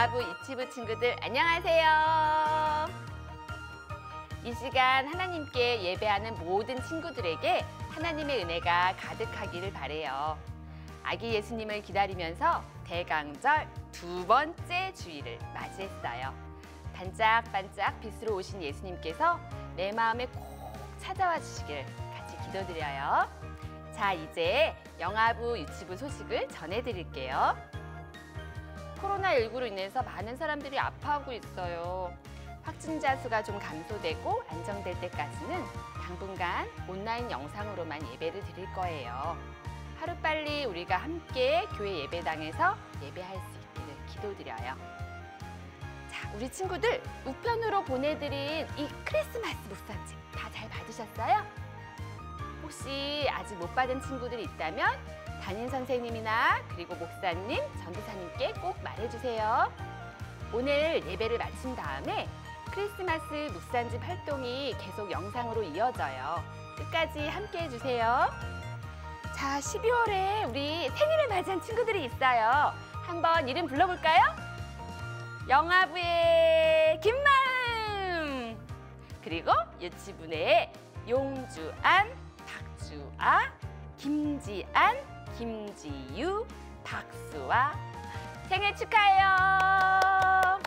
영아부 유치부 친구들 안녕하세요. 이 시간 하나님께 예배하는 모든 친구들에게 하나님의 은혜가 가득하기를 바라요. 아기 예수님을 기다리면서 대강절 두 번째 주일을 맞이했어요. 반짝반짝 빛으로 오신 예수님께서 내 마음에 꼭 찾아와 주시길 같이 기도드려요. 자, 이제 영아부 유치부 소식을 전해드릴게요. 코로나19로 인해서 많은 사람들이 아파하고 있어요. 확진자 수가 좀 감소되고 안정될 때까지는 당분간 온라인 영상으로만 예배를 드릴 거예요. 하루빨리 우리가 함께 교회 예배당에서 예배할 수 있기를 기도드려요. 자, 우리 친구들 우편으로 보내드린 이 크리스마스 묵상책 다 잘 받으셨어요? 혹시 아직 못 받은 친구들이 있다면 담임 선생님이나 그리고 목사님, 전도사님께 꼭 말해주세요. 오늘 예배를 마친 다음에 크리스마스 묵상집 활동이 계속 영상으로 이어져요. 끝까지 함께 해주세요. 자, 12월에 우리 생일을 맞이한 친구들이 있어요. 한번 이름 불러볼까요? 영아부의 김마음, 그리고 유치부의 용주안, 박주아, 김지안, 김지유, 박수아 생일 축하해요.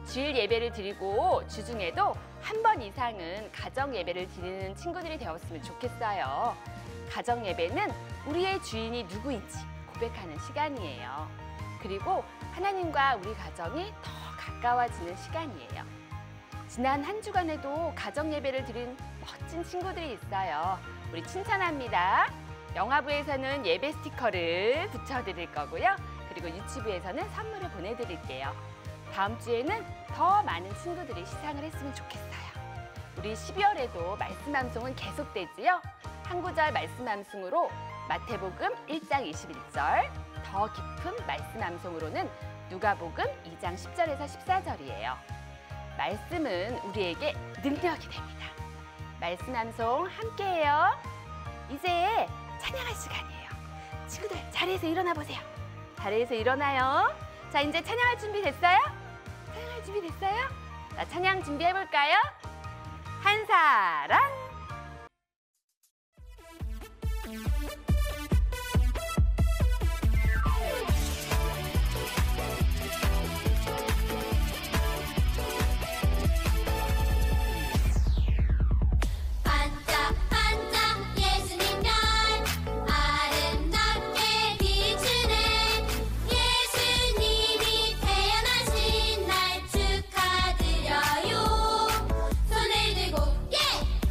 주일 예배를 드리고 주중에도 한 번 이상은 가정 예배를 드리는 친구들이 되었으면 좋겠어요. 가정 예배는 우리의 주인이 누구인지 고백하는 시간이에요. 그리고 하나님과 우리 가정이 더 가까워지는 시간이에요. 지난 한 주간에도 가정 예배를 드린 멋진 친구들이 있어요. 우리 칭찬합니다. 영아부에서는 예배 스티커를 붙여드릴 거고요. 그리고 유치부에서는 선물을 보내드릴게요. 다음 주에는 더 많은 친구들이 시상을 했으면 좋겠어요. 우리 12월에도 말씀 암송은 계속되지요. 한 구절 말씀 암송으로 마태복음 1장 21절, 더 깊은 말씀 암송으로는 누가복음 2장 10절에서 14절이에요. 말씀은 우리에게 능력이 됩니다. 말씀 암송 함께해요. 이제 찬양할 시간이에요. 친구들 자리에서 일어나 보세요. 자리에서 일어나요. 자, 이제 찬양할 준비 됐어요? 찬양할 준비 됐어요? 자, 찬양 준비해 볼까요? 한 사랑.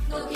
높이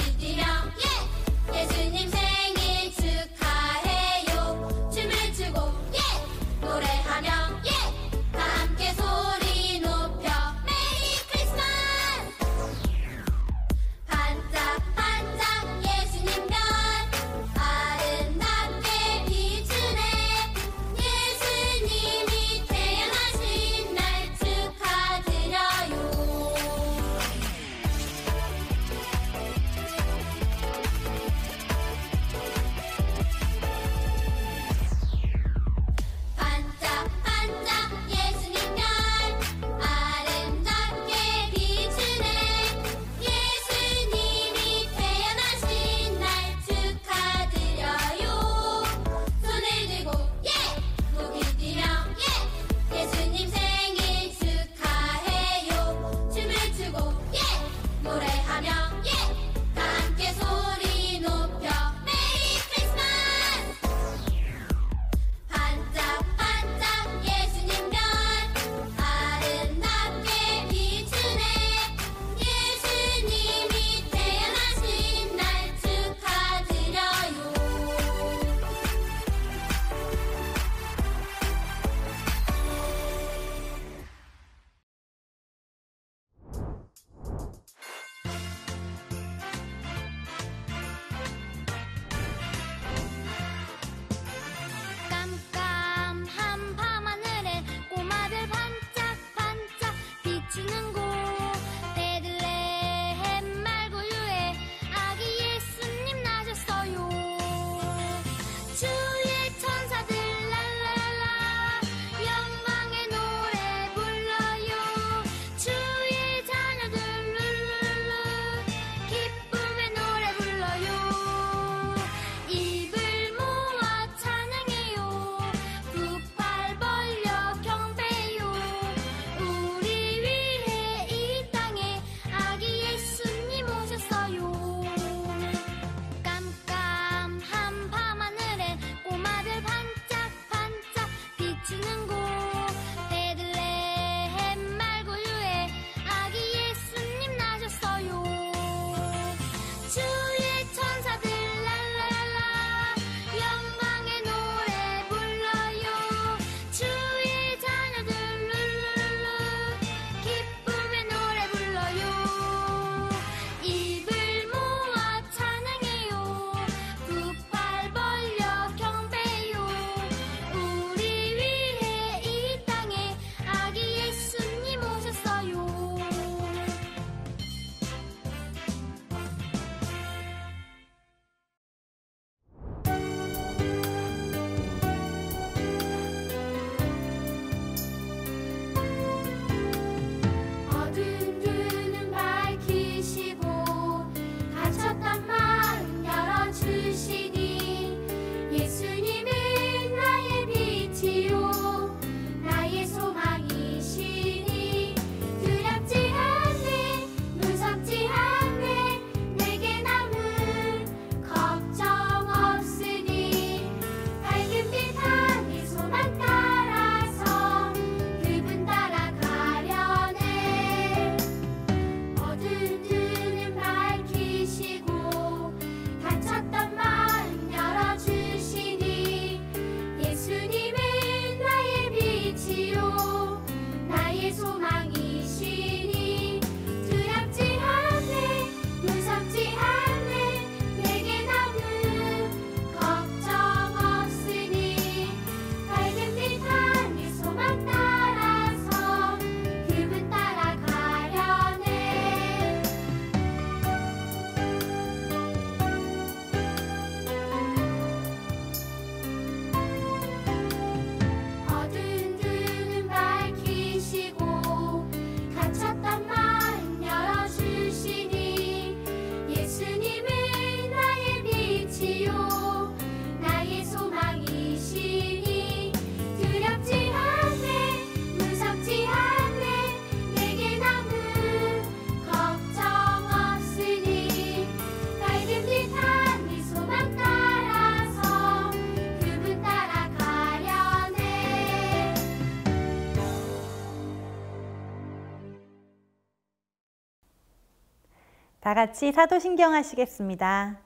다 같이 사도신경 하시겠습니다.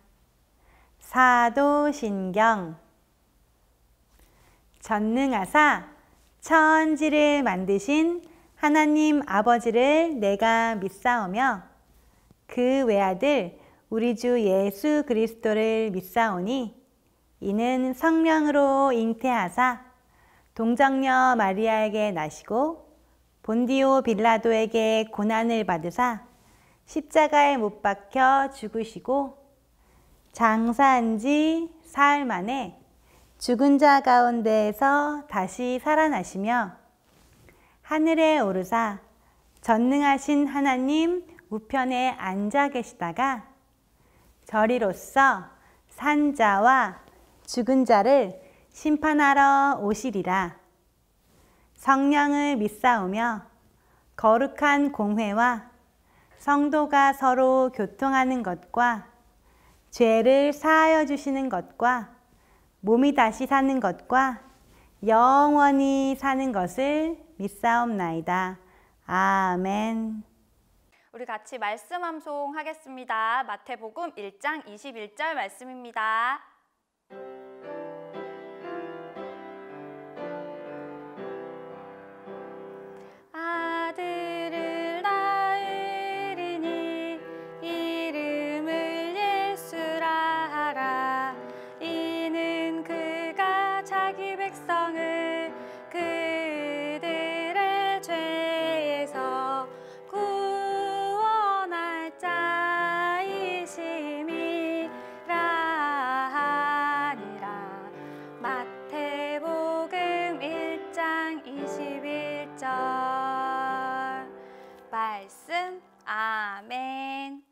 사도신경. 전능하사 천지를 만드신 하나님 아버지를 내가 믿사오며 그 외아들 우리 주 예수 그리스도를 믿사오니 이는 성령으로 잉태하사 동정녀 마리아에게 나시고 본디오 빌라도에게 고난을 받으사 십자가에 못 박혀 죽으시고 장사한 지 사흘 만에 죽은 자 가운데에서 다시 살아나시며 하늘에 오르사 전능하신 하나님 우편에 앉아 계시다가 저리로서 산자와 죽은 자를 심판하러 오시리라. 성령을 믿사오며 거룩한 공회와 성도가 서로 교통하는 것과 죄를 사하여 주시는 것과 몸이 다시 사는 것과 영원히 사는 것을 믿사옵나이다. 아멘. 우리 같이 말씀 암송하겠습니다. 마태복음 1장 21절 말씀입니다. 아들을 낳으리니 이름을 예수라 하라. 이는 그가 자기 백성을 그들의 죄에서 구원할 자이심이라 하니라. 마태복음 1장 21절 말씀. 아멘.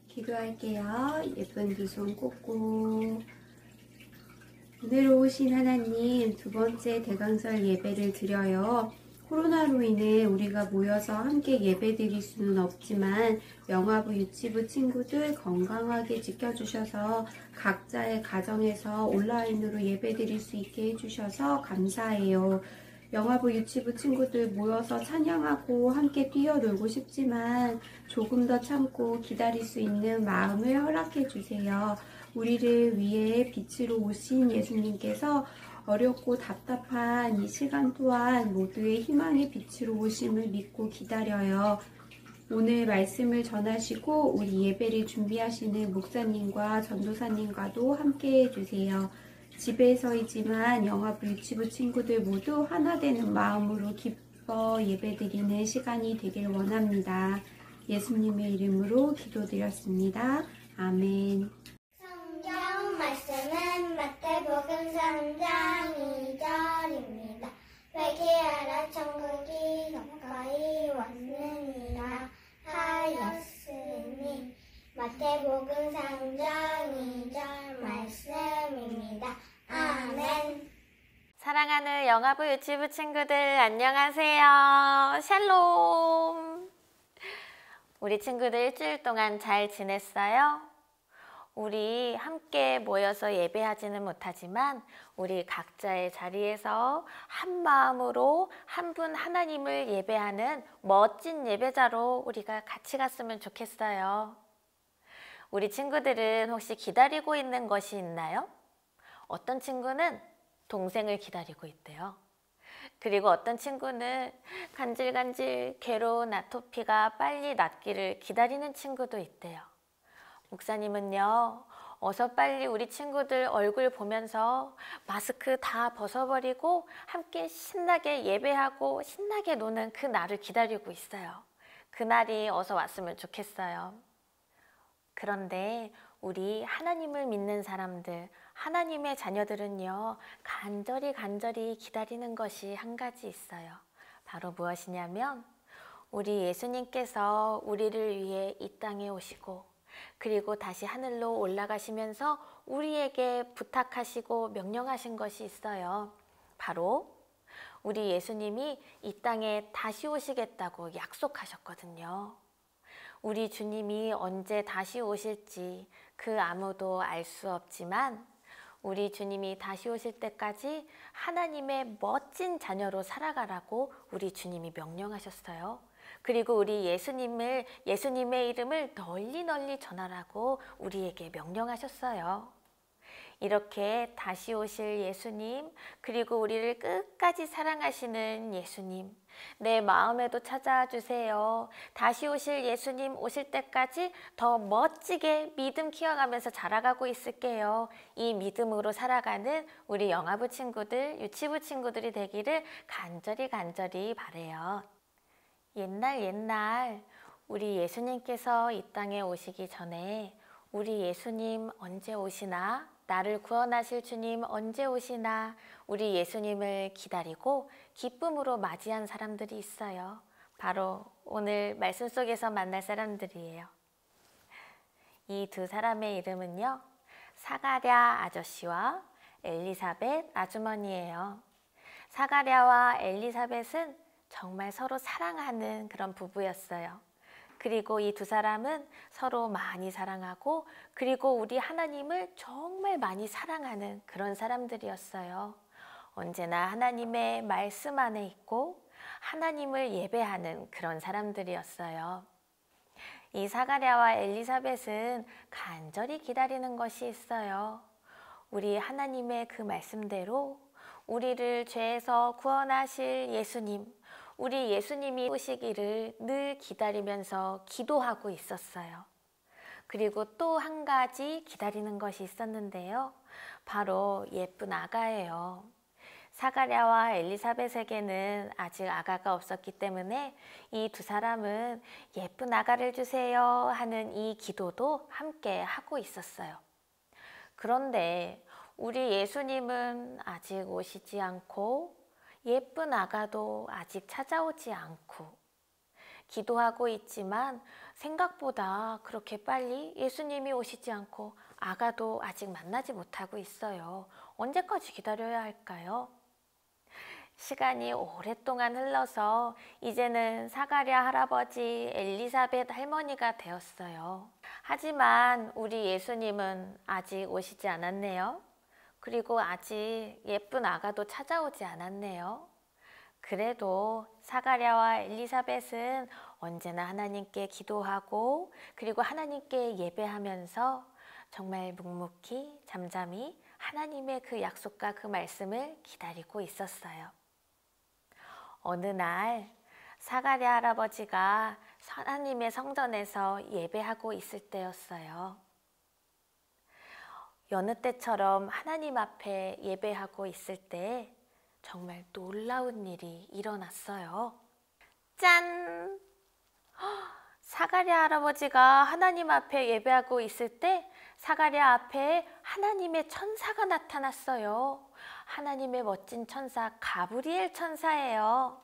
기도할게요. 예쁜 두 손 꽂고 은혜로우신 하나님, 두 번째 대강설 예배를 드려요. 코로나로 인해 우리가 모여서 함께 예배 드릴 수는 없지만 영화부 유치부 친구들 건강하게 지켜주셔서 각자의 가정에서 온라인으로 예배 드릴 수 있게 해주셔서 감사해요. 영화부 유치부 친구들 모여서 찬양하고 함께 뛰어놀고 싶지만 조금 더 참고 기다릴 수 있는 마음을 허락해 주세요. 우리를 위해 빛으로 오신 예수님께서 어렵고 답답한 이 시간 또한 모두의 희망의 빛으로 오심을 믿고 기다려요. 오늘 말씀을 전하시고 우리 예배를 준비하시는 목사님과 전도사님과도 함께 해주세요. 집에서이지만 영화부 유치부 친구들 모두 하나 되는 마음으로 기뻐 예배드리는 시간이 되길 원합니다. 예수님의 이름으로 기도드렸습니다. 아멘. 성경 말씀은 마태복음 3장 2절입니다. 회개하라 천국이 가까이 왔느니라 하였으니 마태복음 3장 2절 말씀입니다. 아멘. 사랑하는 영화부 유치부 친구들 안녕하세요. 샬롬. 우리 친구들 일주일 동안 잘 지냈어요? 우리 함께 모여서 예배하지는 못하지만 우리 각자의 자리에서 한 마음으로 한 분 하나님을 예배하는 멋진 예배자로 우리가 같이 갔으면 좋겠어요. 우리 친구들은 혹시 기다리고 있는 것이 있나요? 어떤 친구는 동생을 기다리고 있대요. 그리고 어떤 친구는 간질간질 괴로운 아토피가 빨리 낫기를 기다리는 친구도 있대요. 목사님은요, 어서 빨리 우리 친구들 얼굴 보면서 마스크 다 벗어버리고 함께 신나게 예배하고 신나게 노는 그 날을 기다리고 있어요. 그 날이 어서 왔으면 좋겠어요. 그런데 우리 하나님을 믿는 사람들, 하나님의 자녀들은요, 간절히 기다리는 것이 한 가지 있어요. 바로 무엇이냐면 우리 예수님께서 우리를 위해 이 땅에 오시고 그리고 다시 하늘로 올라가시면서 우리에게 부탁하시고 명령하신 것이 있어요. 바로 우리 예수님이 이 땅에 다시 오시겠다고 약속하셨거든요. 우리 주님이 언제 다시 오실지 그 아무도 알 수 없지만 우리 주님이 다시 오실 때까지 하나님의 멋진 자녀로 살아가라고 우리 주님이 명령하셨어요. 그리고 우리 예수님의 이름을 널리 널리 전하라고 우리에게 명령하셨어요. 이렇게 다시 오실 예수님, 그리고 우리를 끝까지 사랑하시는 예수님, 내 마음에도 찾아와 주세요. 다시 오실 예수님 오실 때까지 더 멋지게 믿음 키워가면서 자라가고 있을게요. 이 믿음으로 살아가는 우리 영아부 친구들, 유치부 친구들이 되기를 간절히 바래요. 옛날 우리 예수님께서 이 땅에 오시기 전에 우리 예수님 언제 오시나? 나를 구원하실 주님 언제 오시나? 우리 예수님을 기다리고 기쁨으로 맞이한 사람들이 있어요. 바로 오늘 말씀 속에서 만날 사람들이에요. 이 두 사람의 이름은요, 사가랴 아저씨와 엘리사벳 아주머니예요. 사가랴와 엘리사벳은 정말 서로 사랑하는 그런 부부였어요. 그리고 이 두 사람은 서로 많이 사랑하고, 그리고 우리 하나님을 정말 많이 사랑하는 그런 사람들이었어요. 언제나 하나님의 말씀 안에 있고 하나님을 예배하는 그런 사람들이었어요. 이 사가랴와 엘리사벳은 간절히 기다리는 것이 있어요. 우리 하나님의 그 말씀대로 우리를 죄에서 구원하실 예수님, 우리 예수님이 오시기를 늘 기다리면서 기도하고 있었어요. 그리고 또 한 가지 기다리는 것이 있었는데요. 바로 예쁜 아가예요. 사가랴와 엘리사벳에게는 아직 아가가 없었기 때문에 이 두 사람은 예쁜 아가를 주세요 하는 이 기도도 함께 하고 있었어요. 그런데 우리 예수님은 아직 오시지 않고 예쁜 아가도 아직 찾아오지 않고, 기도하고 있지만 생각보다 그렇게 빨리 예수님이 오시지 않고 아가도 아직 만나지 못하고 있어요. 언제까지 기다려야 할까요? 시간이 오랫동안 흘러서 이제는 사가랴 할아버지, 엘리사벳 할머니가 되었어요. 하지만 우리 예수님은 아직 오시지 않았네요. 그리고 아직 예쁜 아가도 찾아오지 않았네요. 그래도 사가랴와 엘리사벳은 언제나 하나님께 기도하고, 그리고 하나님께 예배하면서 정말 묵묵히 잠잠히 하나님의 그 약속과 그 말씀을 기다리고 있었어요. 어느 날 사가랴 할아버지가 하나님의 성전에서 예배하고 있을 때였어요. 여느 때처럼 하나님 앞에 예배하고 있을 때 정말 놀라운 일이 일어났어요. 짠! 사가랴 할아버지가 하나님 앞에 예배하고 있을 때 사가랴 앞에 하나님의 천사가 나타났어요. 하나님의 멋진 천사 가브리엘 천사예요.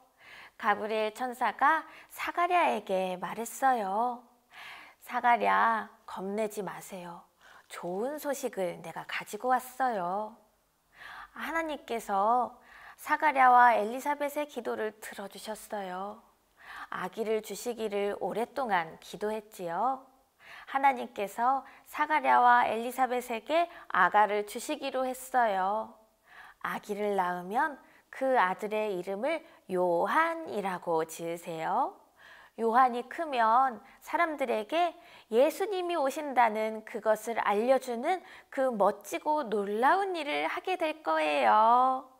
가브리엘 천사가 사가랴에게 말했어요. 사가랴, 겁내지 마세요. 좋은 소식을 내가 가지고 왔어요. 하나님께서 사가랴와 엘리사벳의 기도를 들어주셨어요. 아기를 주시기를 오랫동안 기도했지요. 하나님께서 사가랴와 엘리사벳에게 아가를 주시기로 했어요. 아기를 낳으면 그 아들의 이름을 요한이라고 지으세요. 요한이 크면 사람들에게 예수님이 오신다는 그것을 알려주는 그 멋지고 놀라운 일을 하게 될 거예요.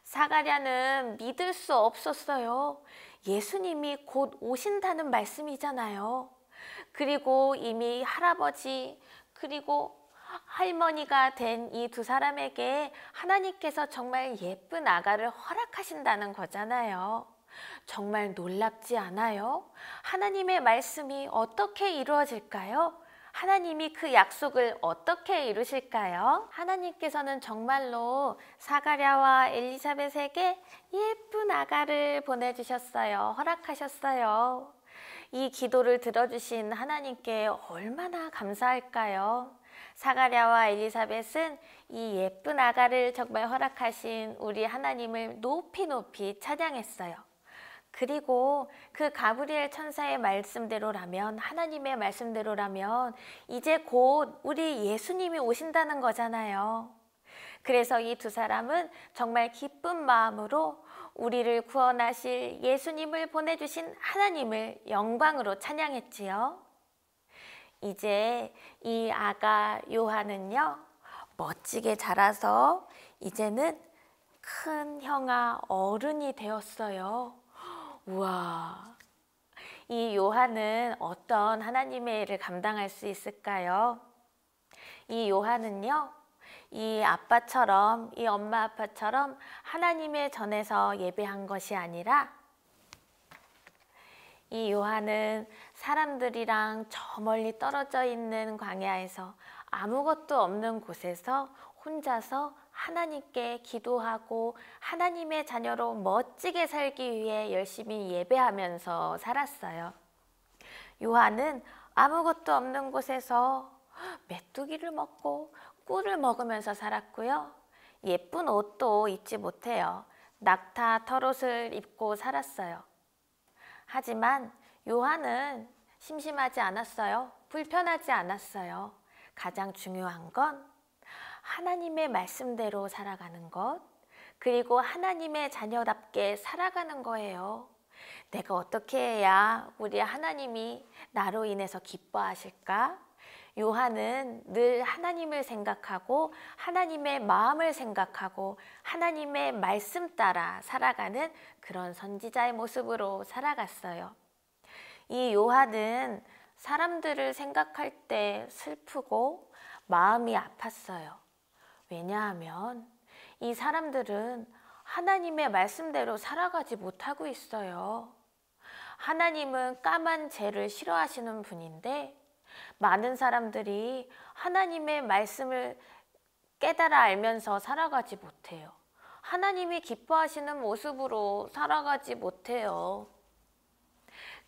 사가랴는 믿을 수 없었어요. 예수님이 곧 오신다는 말씀이잖아요. 그리고 이미 할아버지 그리고 할머니가 된 이 두 사람에게 하나님께서 정말 예쁜 아가를 허락하신다는 거잖아요. 정말 놀랍지 않아요? 하나님의 말씀이 어떻게 이루어질까요? 하나님이 그 약속을 어떻게 이루실까요? 하나님께서는 정말로 사가랴와 엘리사벳에게 예쁜 아가를 보내주셨어요. 허락하셨어요. 이 기도를 들어주신 하나님께 얼마나 감사할까요? 사가랴와 엘리사벳은 이 예쁜 아가를 정말 허락하신 우리 하나님을 높이 높이 찬양했어요. 그리고 그 가브리엘 천사의 말씀대로라면, 하나님의 말씀대로라면 이제 곧 우리 예수님이 오신다는 거잖아요. 그래서 이 두 사람은 정말 기쁜 마음으로 우리를 구원하실 예수님을 보내주신 하나님을 영광으로 찬양했지요. 이제 이 아가 요한은요, 멋지게 자라서 이제는 큰 형아 어른이 되었어요. 우와, 이 요한은 어떤 하나님의 일을 감당할 수 있을까요? 이 요한은요, 이 아빠처럼, 이 엄마 아빠처럼 하나님의 전에서 예배한 것이 아니라 이 요한은 사람들이랑 저 멀리 떨어져 있는 광야에서 아무것도 없는 곳에서 혼자서 하나님께 기도하고 하나님의 자녀로 멋지게 살기 위해 열심히 예배하면서 살았어요. 요한은 아무것도 없는 곳에서 메뚜기를 먹고 꿀을 먹으면서 살았고요. 예쁜 옷도 입지 못해요. 낙타 털옷을 입고 살았어요. 하지만 요한은 심심하지 않았어요. 불편하지 않았어요. 가장 중요한 건 하나님의 말씀대로 살아가는 것, 그리고 하나님의 자녀답게 살아가는 거예요. 내가 어떻게 해야 우리 하나님이 나로 인해서 기뻐하실까? 요한은 늘 하나님을 생각하고 하나님의 마음을 생각하고 하나님의 말씀 따라 살아가는 그런 선지자의 모습으로 살아갔어요. 이 요한은 사람들을 생각할 때 슬프고 마음이 아팠어요. 왜냐하면 이 사람들은 하나님의 말씀대로 살아가지 못하고 있어요. 하나님은 까만 죄를 싫어하시는 분인데 많은 사람들이 하나님의 말씀을 깨달아 알면서 살아가지 못해요. 하나님이 기뻐하시는 모습으로 살아가지 못해요.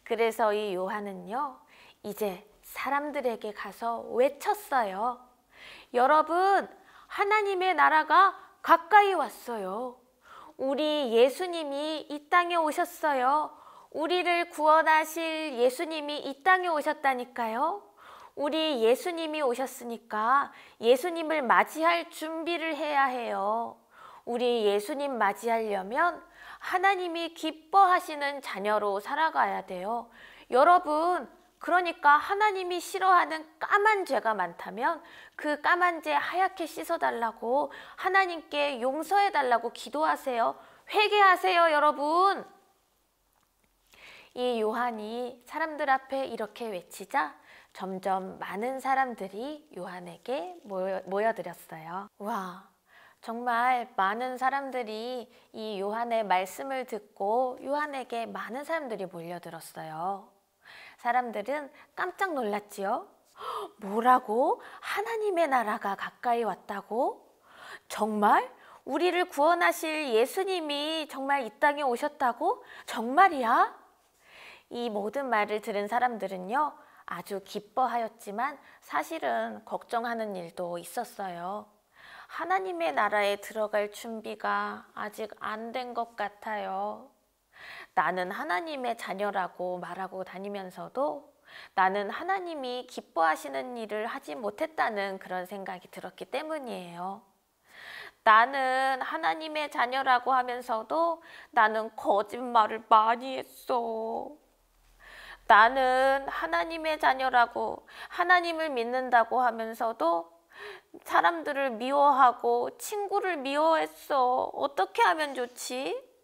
그래서 이 요한은요, 이제 사람들에게 가서 외쳤어요. 여러분, 하나님의 나라가 가까이 왔어요. 우리 예수님이 이 땅에 오셨어요. 우리를 구원하실 예수님이 이 땅에 오셨다니까요. 우리 예수님이 오셨으니까 예수님을 맞이할 준비를 해야 해요. 우리 예수님 맞이하려면 하나님이 기뻐하시는 자녀로 살아가야 돼요. 여러분, 그러니까 하나님이 싫어하는 까만 죄가 많다면 그 까만 죄 하얗게 씻어달라고 하나님께 용서해달라고 기도하세요. 회개하세요, 여러분. 이 요한이 사람들 앞에 이렇게 외치자 점점 많은 사람들이 요한에게 모여들었어요. 와, 정말 많은 사람들이 이 요한의 말씀을 듣고 요한에게 많은 사람들이 몰려들었어요. 사람들은 깜짝 놀랐지요. 뭐라고? 하나님의 나라가 가까이 왔다고? 정말? 우리를 구원하실 예수님이 정말 이 땅에 오셨다고? 정말이야? 이 모든 말을 들은 사람들은요, 아주 기뻐하였지만 사실은 걱정하는 일도 있었어요. 하나님의 나라에 들어갈 준비가 아직 안 된 것 같아요. 나는 하나님의 자녀라고 말하고 다니면서도 나는 하나님이 기뻐하시는 일을 하지 못했다는 그런 생각이 들었기 때문이에요. 나는 하나님의 자녀라고 하면서도 나는 거짓말을 많이 했어. 나는 하나님의 자녀라고 하나님을 믿는다고 하면서도 사람들을 미워하고 친구를 미워했어. 어떻게 하면 좋지?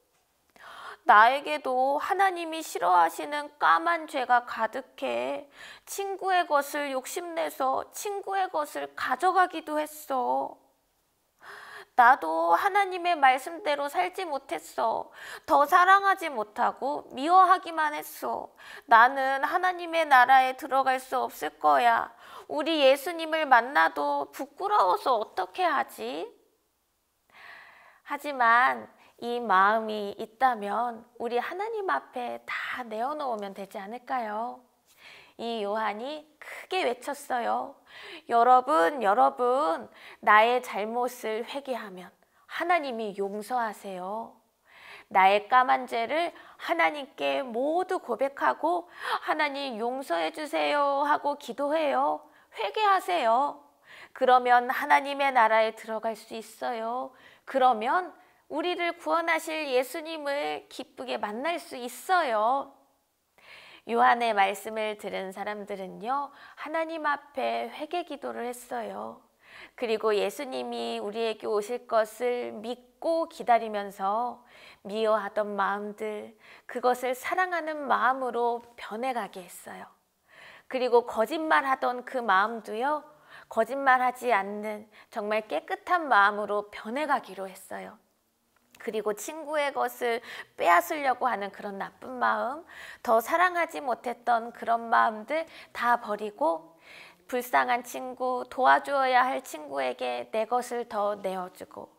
나에게도 하나님이 싫어하시는 까만 죄가 가득해. 친구의 것을 욕심내서 친구의 것을 가져가기도 했어. 나도 하나님의 말씀대로 살지 못했어. 더 사랑하지 못하고 미워하기만 했어. 나는 하나님의 나라에 들어갈 수 없을 거야. 우리 예수님을 만나도 부끄러워서 어떻게 하지? 하지만 이 마음이 있다면 우리 하나님 앞에 다 내어놓으면 되지 않을까요? 이 요한이 크게 외쳤어요. 여러분, 나의 잘못을 회개하면 하나님이 용서하세요. 나의 까만 죄를 하나님께 모두 고백하고 하나님 용서해 주세요 하고 기도해요. 회개하세요. 그러면 하나님의 나라에 들어갈 수 있어요. 그러면 우리를 구원하실 예수님을 기쁘게 만날 수 있어요. 요한의 말씀을 들은 사람들은요, 하나님 앞에 회개 기도를 했어요. 그리고 예수님이 우리에게 오실 것을 믿고 기다리면서 미워하던 마음들, 그것을 사랑하는 마음으로 변해가게 했어요. 그리고 거짓말하던 그 마음도요, 거짓말하지 않는 정말 깨끗한 마음으로 변해가기로 했어요. 그리고 친구의 것을 빼앗으려고 하는 그런 나쁜 마음, 더 사랑하지 못했던 그런 마음들 다 버리고 불쌍한 친구, 도와줘야 할 친구에게 내 것을 더 내어주고,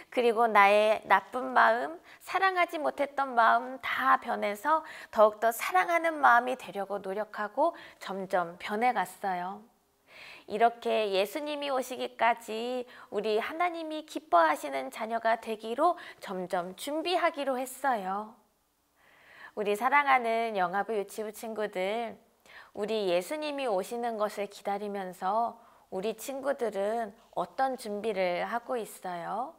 그리고 나의 나쁜 마음, 사랑하지 못했던 마음 다 변해서 더욱더 사랑하는 마음이 되려고 노력하고 점점 변해갔어요. 이렇게 예수님이 오시기까지 우리 하나님이 기뻐하시는 자녀가 되기로 점점 준비하기로 했어요. 우리 사랑하는 영아부 유치부 친구들, 우리 예수님이 오시는 것을 기다리면서 우리 친구들은 어떤 준비를 하고 있어요?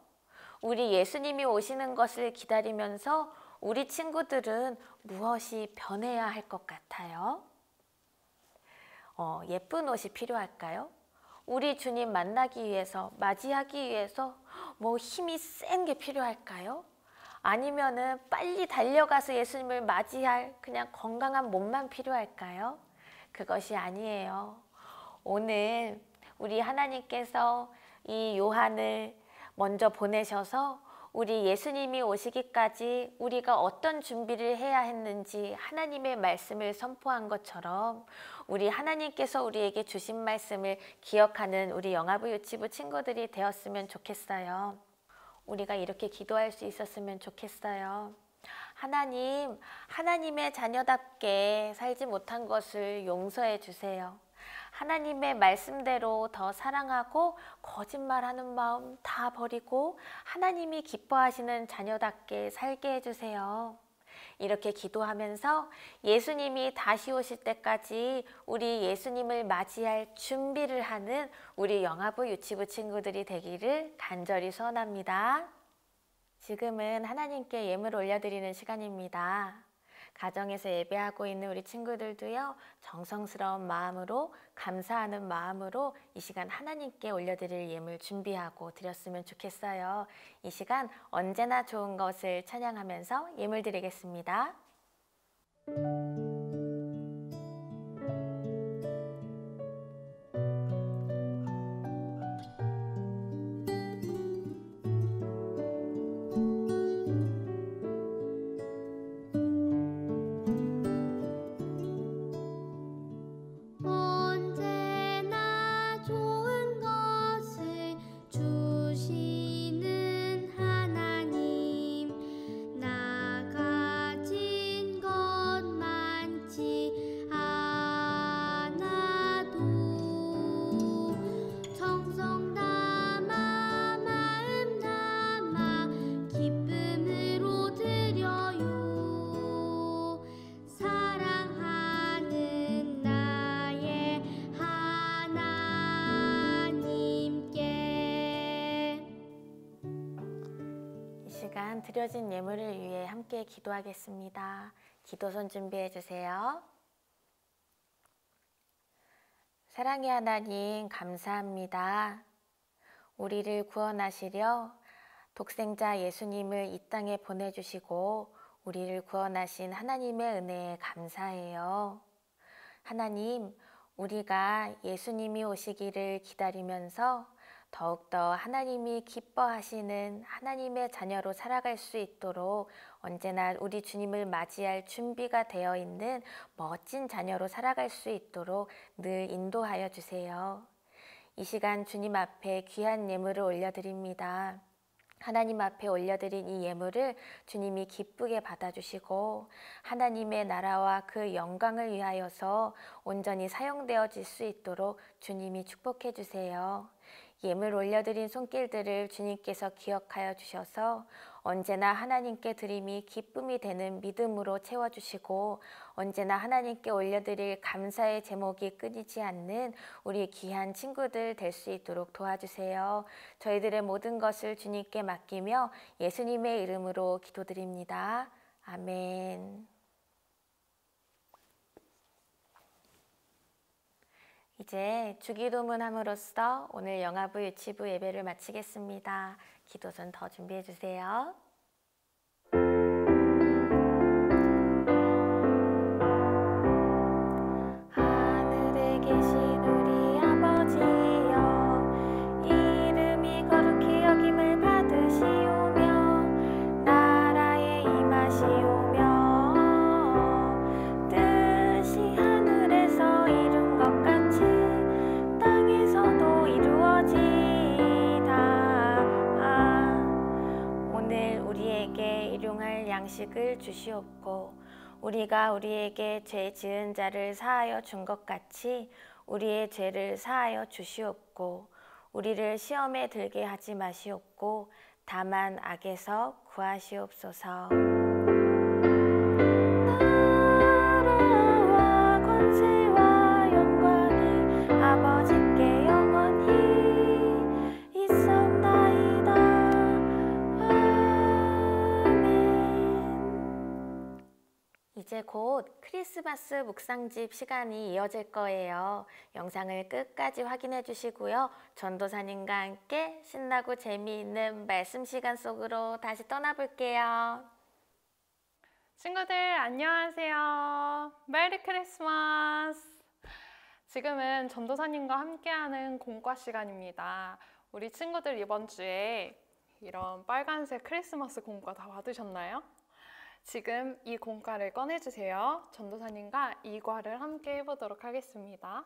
우리 예수님이 오시는 것을 기다리면서 우리 친구들은 무엇이 변해야 할 것 같아요? 예쁜 옷이 필요할까요? 우리 주님 만나기 위해서, 맞이하기 위해서 뭐 힘이 센 게 필요할까요? 아니면은 빨리 달려가서 예수님을 맞이할 그냥 건강한 몸만 필요할까요? 그것이 아니에요. 오늘 우리 하나님께서 이 요한을 먼저 보내셔서 우리 예수님이 오시기까지 우리가 어떤 준비를 해야 했는지 하나님의 말씀을 선포한 것처럼 우리 하나님께서 우리에게 주신 말씀을 기억하는 우리 영아부 유치부 친구들이 되었으면 좋겠어요. 우리가 이렇게 기도할 수 있었으면 좋겠어요. 하나님, 하나님의 자녀답게 살지 못한 것을 용서해 주세요. 하나님의 말씀대로 더 사랑하고 거짓말하는 마음 다 버리고 하나님이 기뻐하시는 자녀답게 살게 해주세요. 이렇게 기도하면서 예수님이 다시 오실 때까지 우리 예수님을 맞이할 준비를 하는 우리 영아부 유치부 친구들이 되기를 간절히 소원합니다. 지금은 하나님께 예물 올려드리는 시간입니다. 가정에서 예배하고 있는 우리 친구들도요, 정성스러운 마음으로, 감사하는 마음으로 이 시간 하나님께 올려드릴 예물 준비하고 드렸으면 좋겠어요. 이 시간 언제나 좋은 것을 찬양하면서 예물 드리겠습니다. 언제나 좋은 것을 주시는 하나님, 나 가진 것 많지 않아도 정성 담아 마음 담아 기쁨으로 드려요. 사랑하는 나의 하나님께. 이 시간 드려진 예물을 위해 함께 기도하겠습니다. 기도손 준비해 주세요. 사랑의 하나님, 감사합니다. 우리를 구원하시려 독생자 예수님을 이 땅에 보내주시고 우리를 구원하신 하나님의 은혜에 감사해요. 하나님, 우리가 예수님이 오시기를 기다리면서 더욱더 하나님이 기뻐하시는 하나님의 자녀로 살아갈 수 있도록 언제나 우리 주님을 맞이할 준비가 되어 있는 멋진 자녀로 살아갈 수 있도록 늘 인도하여 주세요. 이 시간 주님 앞에 귀한 예물을 올려드립니다. 하나님 앞에 올려드린 이 예물을 주님이 기쁘게 받아주시고 하나님의 나라와 그 영광을 위하여서 온전히 사용되어질 수 있도록 주님이 축복해 주세요. 예물 올려드린 손길들을 주님께서 기억하여 주셔서 언제나 하나님께 드림이 기쁨이 되는 믿음으로 채워주시고 언제나 하나님께 올려드릴 감사의 제목이 끊이지 않는 우리 귀한 친구들 될 수 있도록 도와주세요. 저희들의 모든 것을 주님께 맡기며 예수님의 이름으로 기도드립니다. 아멘. 이제 주기도문 함으로써 오늘 영아부 유치부 예배를 마치겠습니다. 기도선 더 준비해 주세요. 하늘에 계신 우리 아버지여, 이름이 거룩히 여김을 받으시오며 나라에 임하시오며 뜻이 하늘에서 이룬 것 같이 땅에서도 이루어지이다. 오늘 우리에게 일용할 양식을 주시옵고 우리가 우리에게 죄 지은 자를 사하여 준 것 같이 우리의 죄를 사하여 주시옵고 우리를 시험에 들게 하지 마시옵고 다만 악에서 구하시옵소서. 나라와 권세와 영광이 아버지께 영원히 있사옵나이다. 아멘. 이제 곧 크리스마스 묵상집 시간이 이어질 거예요. 영상을 끝까지 확인해 주시고요. 전도사님과 함께 신나고 재미있는 말씀 시간 속으로 다시 떠나볼게요. 친구들 안녕하세요. 메리 크리스마스. 지금은 전도사님과 함께하는 공과 시간입니다. 우리 친구들 이번 주에 이런 빨간색 크리스마스 공과 다 받으셨나요? 지금 이 공과를 꺼내주세요. 전도사님과 이 과를 함께 해보도록 하겠습니다.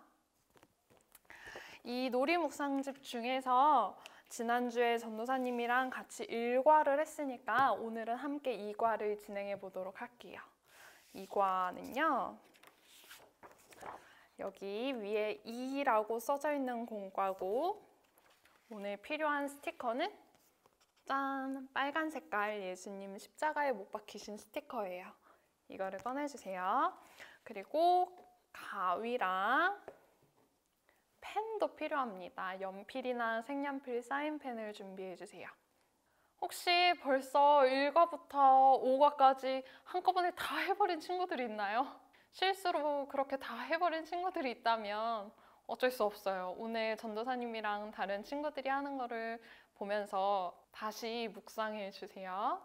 이 놀이묵상집 중에서 지난주에 전도사님이랑 같이 1과를 했으니까 오늘은 함께 2과를 진행해 보도록 할게요. 2과는요. 여기 위에 2라고 써져 있는 공과고 오늘 필요한 스티커는 짠! 빨간 색깔 예수님 십자가에 못 박히신 스티커예요. 이거를 꺼내주세요. 그리고 가위랑 펜도 필요합니다. 연필이나 색연필, 사인펜을 준비해주세요. 혹시 벌써 1과부터 5과까지 한꺼번에 다 해버린 친구들이 있나요? 실수로 그렇게 다 해버린 친구들이 있다면 어쩔 수 없어요. 오늘 전도사님이랑 다른 친구들이 하는 거를 보면서 다시 묵상해 주세요.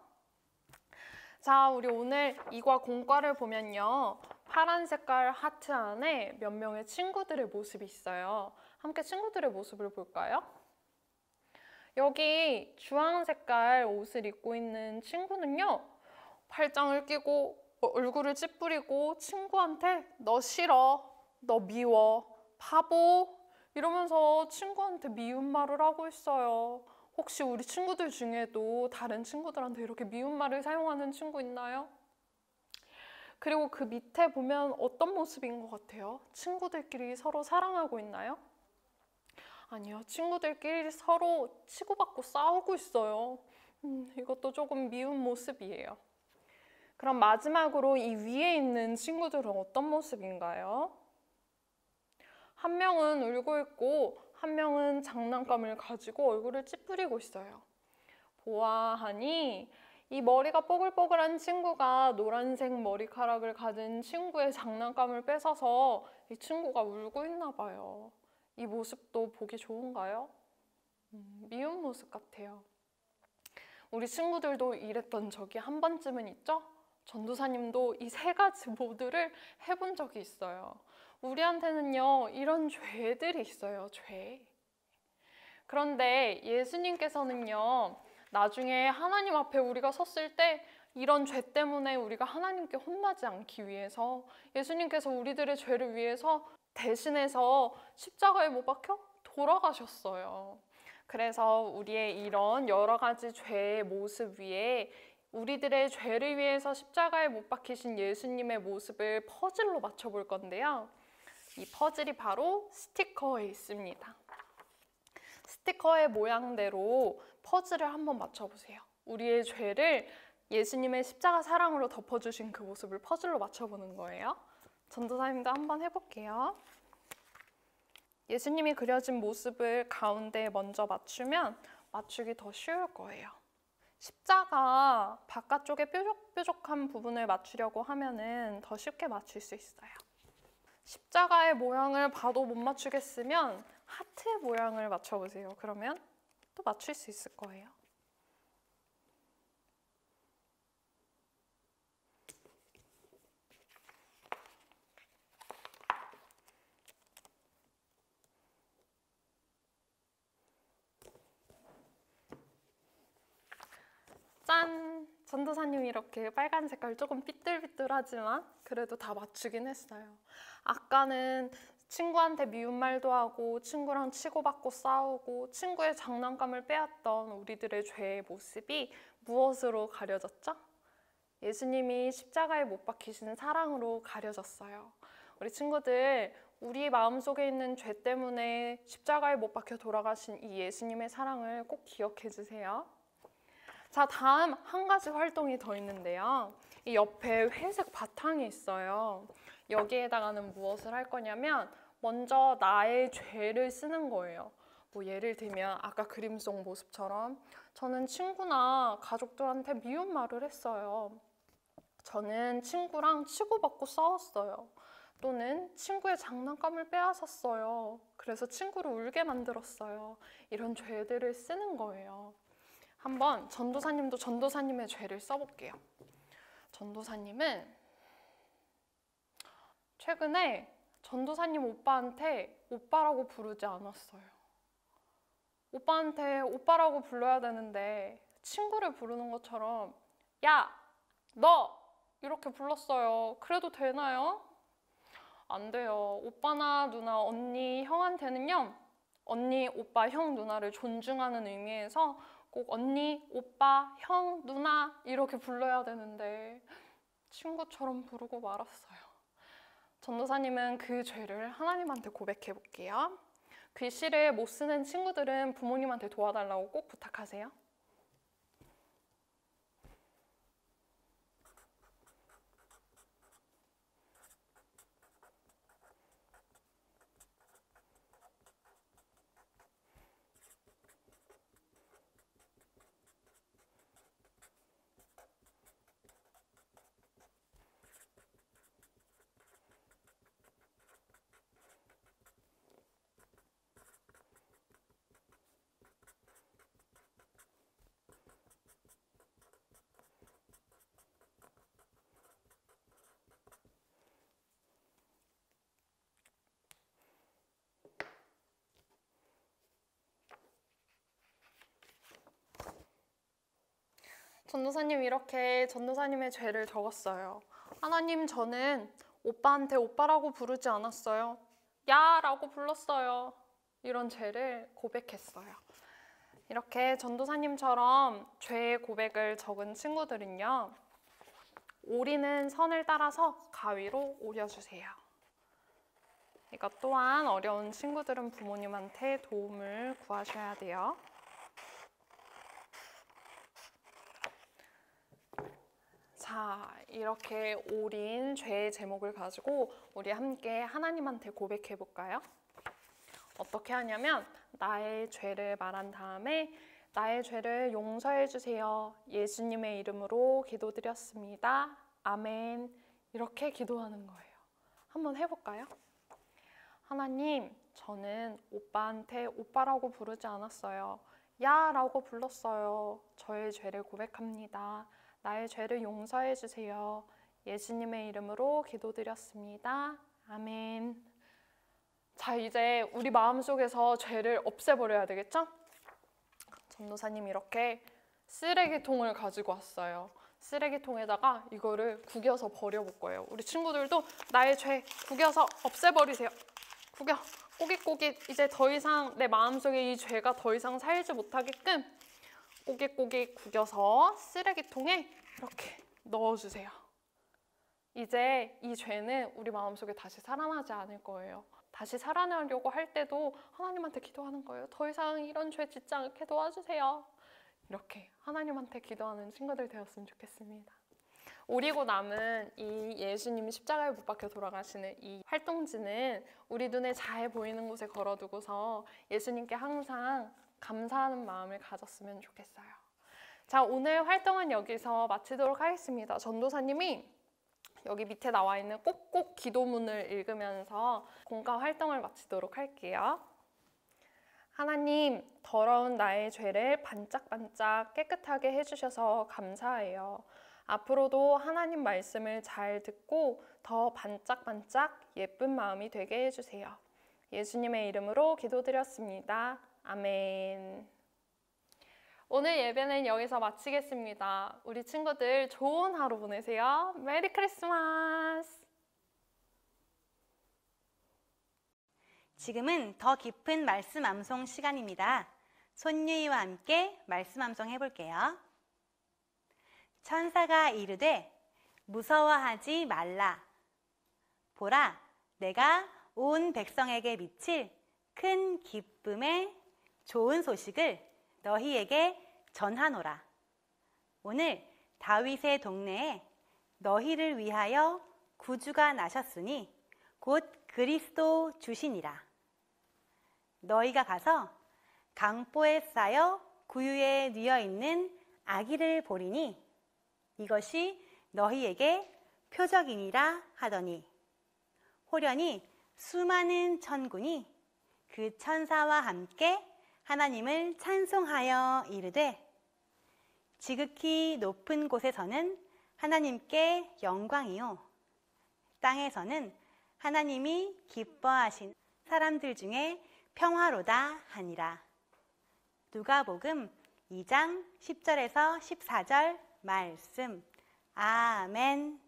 자, 우리 오늘 2과 공과를 보면요. 파란 색깔 하트 안에 몇 명의 친구들의 모습이 있어요. 함께 친구들의 모습을 볼까요? 여기 주황 색깔 옷을 입고 있는 친구는요. 팔짱을 끼고 얼굴을 찌푸리고 친구한테 너 싫어, 너 미워, 바보 이러면서 친구한테 미운 말을 하고 있어요. 혹시 우리 친구들 중에도 다른 친구들한테 이렇게 미운 말을 사용하는 친구 있나요? 그리고 그 밑에 보면 어떤 모습인 것 같아요? 친구들끼리 서로 사랑하고 있나요? 아니요, 친구들끼리 서로 치고받고 싸우고 있어요. 이것도 조금 미운 모습이에요. 그럼 마지막으로 이 위에 있는 친구들은 어떤 모습인가요? 한 명은 울고 있고 한 명은 장난감을 가지고 얼굴을 찌푸리고 있어요. 보아하니 이 머리가 뽀글뽀글한 친구가 노란색 머리카락을 가진 친구의 장난감을 뺏어서 이 친구가 울고 있나 봐요. 이 모습도 보기 좋은가요? 미운 모습 같아요. 우리 친구들도 이랬던 적이 한 번쯤은 있죠? 전도사님도 이 세 가지 모두를 해본 적이 있어요. 우리한테는요, 이런 죄들이 있어요, 죄. 그런데 예수님께서는요, 나중에 하나님 앞에 우리가 섰을 때 이런 죄 때문에 우리가 하나님께 혼나지 않기 위해서 예수님께서 우리들의 죄를 위해서 대신해서 십자가에 못 박혀 돌아가셨어요. 그래서 우리의 이런 여러 가지 죄의 모습 위에 우리들의 죄를 위해서 십자가에 못 박히신 예수님의 모습을 퍼즐로 맞춰볼 건데요. 이 퍼즐이 바로 스티커에 있습니다. 스티커의 모양대로 퍼즐을 한번 맞춰보세요. 우리의 죄를 예수님의 십자가 사랑으로 덮어주신 그 모습을 퍼즐로 맞춰보는 거예요. 전도사님도 한번 해볼게요. 예수님이 그려진 모습을 가운데 먼저 맞추면 맞추기 더 쉬울 거예요. 십자가 바깥쪽에 뾰족뾰족한 부분을 맞추려고 하면은 더 쉽게 맞출 수 있어요. 십자가의 모양을 봐도 못 맞추겠으면 하트 모양을 맞춰보세요. 그러면 또 맞출 수 있을 거예요. 짠! 전도사님이 이렇게 빨간 색깔 조금 삐뚤삐뚤하지만 그래도 다 맞추긴 했어요. 아까는 친구한테 미운 말도 하고 친구랑 치고받고 싸우고 친구의 장난감을 빼앗던 우리들의 죄의 모습이 무엇으로 가려졌죠? 예수님이 십자가에 못 박히신 사랑으로 가려졌어요. 우리 친구들, 우리 마음속에 있는 죄 때문에 십자가에 못 박혀 돌아가신 이 예수님의 사랑을 꼭 기억해 주세요. 자, 다음 한 가지 활동이 더 있는데요. 이 옆에 회색 바탕이 있어요. 여기에다가는 무엇을 할 거냐면 먼저 나의 죄를 쓰는 거예요. 뭐 예를 들면 아까 그림 속 모습처럼 저는 친구나 가족들한테 미운 말을 했어요. 저는 친구랑 치고받고 싸웠어요. 또는 친구의 장난감을 빼앗았어요. 그래서 친구를 울게 만들었어요. 이런 죄들을 쓰는 거예요. 한번 전도사님도 전도사님의 죄를 써볼게요. 전도사님은 최근에 전도사님 오빠한테 오빠라고 부르지 않았어요. 오빠한테 오빠라고 불러야 되는데 친구를 부르는 것처럼 야, 너! 이렇게 불렀어요. 그래도 되나요? 안 돼요. 오빠나 누나, 언니, 형한테는요. 언니, 오빠, 형, 누나를 존중하는 의미에서 꼭 언니, 오빠, 형, 누나 이렇게 불러야 되는데 친구처럼 부르고 말았어요. 전도사님은 그 죄를 하나님한테 고백해 볼게요. 글씨를 못 쓰는 친구들은 부모님한테 도와달라고 꼭 부탁하세요. 전도사님 이렇게 전도사님의 죄를 적었어요. 하나님, 저는 오빠한테 오빠라고 부르지 않았어요. 야! 라고 불렀어요. 이런 죄를 고백했어요. 이렇게 전도사님처럼 죄의 고백을 적은 친구들은요. 오리는 선을 따라서 가위로 오려주세요. 이것 또한 어려운 친구들은 부모님한테 도움을 구하셔야 돼요. 자, 이렇게 오린 죄의 제목을 가지고 우리 함께 하나님한테 고백해 볼까요? 어떻게 하냐면 나의 죄를 말한 다음에 나의 죄를 용서해 주세요. 예수님의 이름으로 기도드렸습니다. 아멘. 이렇게 기도하는 거예요. 한번 해볼까요? 하나님, 저는 오빠한테 오빠라고 부르지 않았어요. 야! 라고 불렀어요. 저의 죄를 고백합니다. 나의 죄를 용서해 주세요. 예수님의 이름으로 기도드렸습니다. 아멘. 자, 이제 우리 마음속에서 죄를 없애버려야 되겠죠? 전도사님 이렇게 쓰레기통을 가지고 왔어요. 쓰레기통에다가 이거를 구겨서 버려볼 거예요. 우리 친구들도 나의 죄 구겨서 없애버리세요. 구겨, 꼬깃꼬깃. 이제 더 이상 내 마음속에 이 죄가 더 이상 살지 못하게끔 꼬깃꼬깃 구겨서 쓰레기통에 이렇게 넣어주세요. 이제 이 죄는 우리 마음속에 다시 살아나지 않을 거예요. 다시 살아나려고 할 때도 하나님한테 기도하는 거예요. 더 이상 이런 죄 짓지 않게 도와주세요. 이렇게 하나님한테 기도하는 친구들 되었으면 좋겠습니다. 오리고 남은 이 예수님이 십자가에 못 박혀 돌아가시는 이 활동지는 우리 눈에 잘 보이는 곳에 걸어두고서 예수님께 항상 감사하는 마음을 가졌으면 좋겠어요. 자, 오늘 활동은 여기서 마치도록 하겠습니다. 전도사님이 여기 밑에 나와 있는 꼭꼭 기도문을 읽으면서 공과 활동을 마치도록 할게요. 하나님, 더러운 나의 죄를 반짝반짝 깨끗하게 해주셔서 감사해요. 앞으로도 하나님 말씀을 잘 듣고 더 반짝반짝 예쁜 마음이 되게 해주세요. 예수님의 이름으로 기도드렸습니다. 아멘. 오늘 예배는 여기서 마치겠습니다. 우리 친구들 좋은 하루 보내세요. 메리 크리스마스! 지금은 더 깊은 말씀 암송 시간입니다. 손유이와 함께 말씀 암송 해볼게요. 천사가 이르되 무서워하지 말라. 보라, 내가 온 백성에게 미칠 큰 기쁨의 좋은 소식을 너희에게 전하노라. 오늘 다윗의 동네에 너희를 위하여 구주가 나셨으니 곧 그리스도 주시니라. 너희가 가서 강보에 쌓여 구유에 뉘어 있는 아기를 보리니 이것이 너희에게 표적이니라 하더니 호련히 수많은 천군이 그 천사와 함께 하나님을 찬송하여 이르되 지극히 높은 곳에서는 하나님께 영광이요 땅에서는 하나님이 기뻐하신 사람들 중에 평화로다 하니라. 누가복음 2장 10절에서 14절 말씀. 아멘.